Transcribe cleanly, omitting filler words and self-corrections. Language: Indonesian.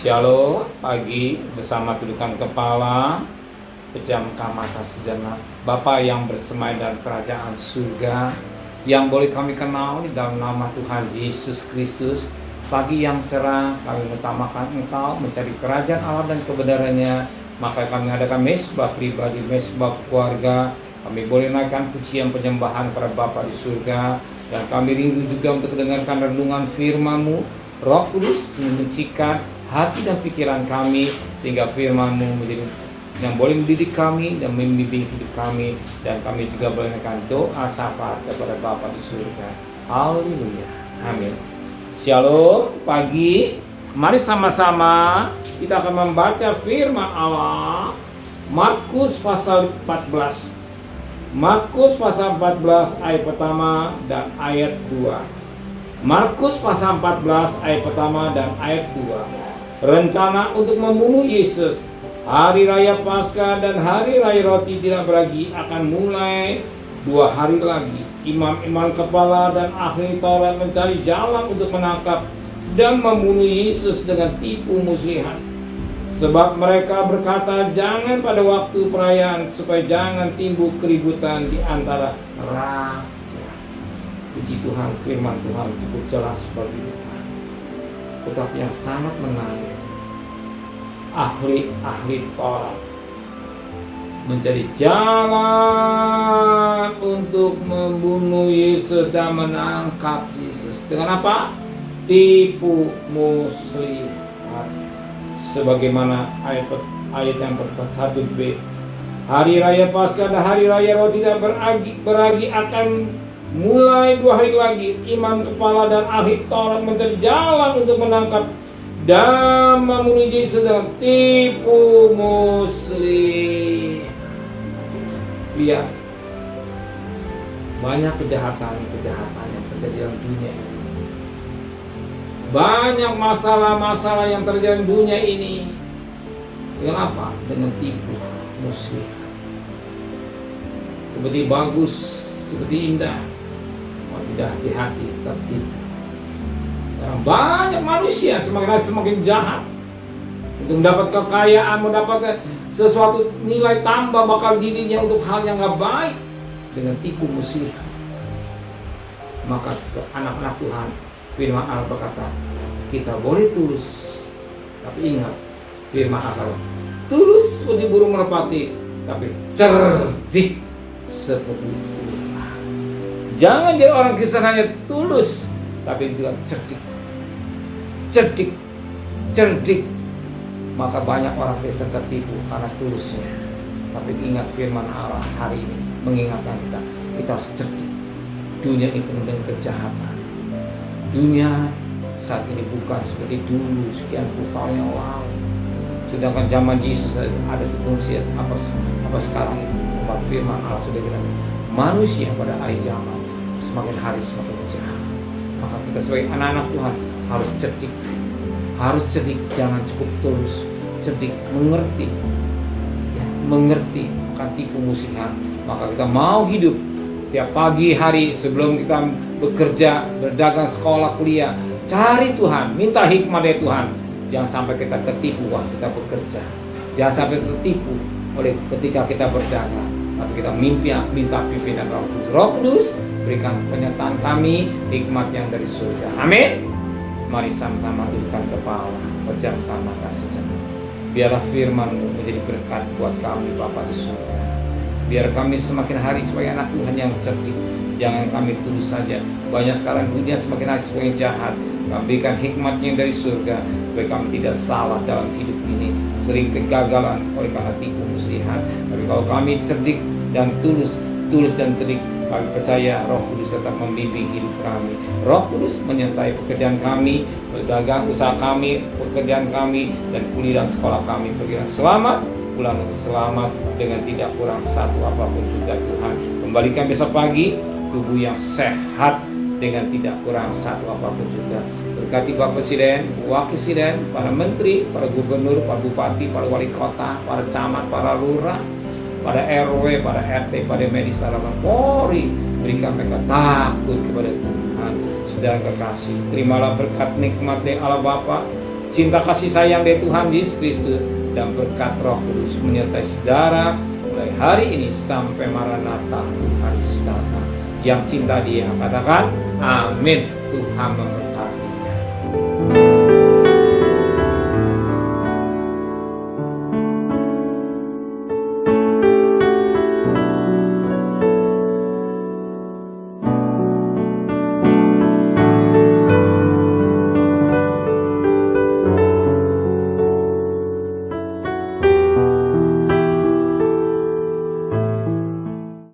Shalom, pagi bersama tundukkan kepala, pejamkan mata sejenak. Bapa yang bersemayam dalam kerajaan surga, yang boleh kami kenal di dalam nama Tuhan Yesus Kristus. Pagi yang cerah, kami mengutamakan Engkau, mencari kerajaan Allah dan kebenarannya. Maka kami adakan mesbah pribadi, mesbah keluarga. Kami boleh naikkan pujian penyembahan kepada Bapa di surga. Dan kami rindu juga untuk mendengarkan renungan firman-Mu. Roh Kudus menyucikan hati dan pikiran kami, sehingga firman-Mu menjadi yang boleh mendidik kami dan membimbing hidup kami. Dan kami juga boleh menaikkan doa syafaat kepada Bapa di surga. Haleluya, amin. Shalom, pagi. Mari sama-sama kita akan membaca firman Allah, Markus pasal 14. Markus pasal 14 ayat pertama dan ayat 2. Markus pasal 14 ayat pertama dan ayat 2. Rencana untuk membunuh Yesus. Hari raya Paskah dan hari raya roti tidak beragi akan mulai 2 hari lagi. Imam-imam kepala dan ahli Taurat mencari jalan untuk menangkap dan membunuh Yesus dengan tipu muslihat. Sebab mereka berkata, jangan pada waktu perayaan, supaya jangan timbul keributan di antara rakyat. Puji Tuhan, firman Tuhan cukup jelas bagi kita, tetapi yang sangat menarik, ahli Taurat mencari jalan untuk membunuh Yesus dan menangkap Yesus. Dengan apa? Tipu muslihat. Sebagaimana ayat yang ke-1b, hari raya Paskah dan hari raya roti tidak beragi akan mulai 2 hari lagi. Imam kepala dan ahli Taurat mencari jalan untuk menangkap dan membunuh Yesus dengan tipu muslihat. Lihat, banyak kejahatan yang terjadi dalam dunia ini. Banyak masalah-masalah yang terjadi di dunia ini. Dengan apa? Dengan tipu muslihat. Seperti bagus, seperti indah, tidak hati-hati, tertipu. Sekarang banyak manusia semakin jahat untuk mendapat kekayaan, mendapatkan sesuatu nilai tambah bakal dirinya untuk hal yang gak baik dengan tipu muslihat. Maka anak-anak Tuhan, firman Allah berkata, kita boleh tulus, tapi ingat, firman Allah, tulus seperti burung merpati, tapi cerdik seperti ular. Jangan jadi orang Kristen hanya tulus, tapi juga cerdik. Maka banyak orang Kristen tertipu karena tulusnya. Tapi ingat, firman Allah hari ini mengingatkan kita harus cerdik. Dunia ini penuh dengan kejahatan. Dunia saat ini bukan seperti dulu sekian puluh tahun yang lalu. Sedangkan zaman Yesus ada manusia apa sekarang ini. Sebab firman Allah sudah bilang, manusia pada akhir zaman semakin hari semakin jahat. Maka kita sebagai anak-anak Tuhan harus cerdik, jangan cukup tulus, cerdik, mengerti, bukan tipu muslihat. Maka kita mau hidup tiap pagi hari sebelum kita bekerja, berdagang, sekolah, kuliah, cari Tuhan, minta hikmat dari Tuhan. Jangan sampai kita tertipu waktu kita bekerja. Jangan sampai tertipu oleh ketika kita berdagang. Tapi kita minta pimpinan Roh Kudus berikan penyertaan kami, hikmat yang dari surga. Amin. Mari sama-sama tundukkan kepala, pejamkan mata sejenak. Biarlah firman-Mu menjadi berkat buat kami, Bapa di surga. Biar kami semakin hari sebagai anak Tuhan yang cerdik. Jangan kami tulus saja. Banyak sekarang dunia semakin hari semakin jahat. Kami berikan hikmat yang dari surga, supaya kami tidak salah dalam hidup ini. Sering kegagalan oleh karena tipu muslihat. Tapi kalau kami cerdik dan tulus dan cerdik, kami percaya Roh Kudus tetap membimbing hidup kami. Roh Kudus menyertai pekerjaan kami, berdagang, usaha kami, pekerjaan kami, dan kuliah dan sekolah kami. Pergilah selamat, pulang selamat dengan tidak kurang satu apapun juga Tuhan. Kembalikan besok pagi tubuh yang sehat dengan tidak kurang satu apapun juga. Berkati Bapak Presiden, Wakil Presiden, para Menteri, para Gubernur, para Bupati, para Wali Kota, para Camat, para Lurah, pada RW, pada RT, pada medis, para Polri. Berikan mereka takut kepada Tuhan. Saudara kekasih, terimalah berkat nikmat dari Allah Bapa, cinta kasih sayang dari Tuhan Yesus Kristus, dan berkat Roh Kudus menyertai saudara mulai hari ini sampai Maranatha, Tuhan Yesus datang. Yang cinta Dia katakan amin. Tuhan memberkati.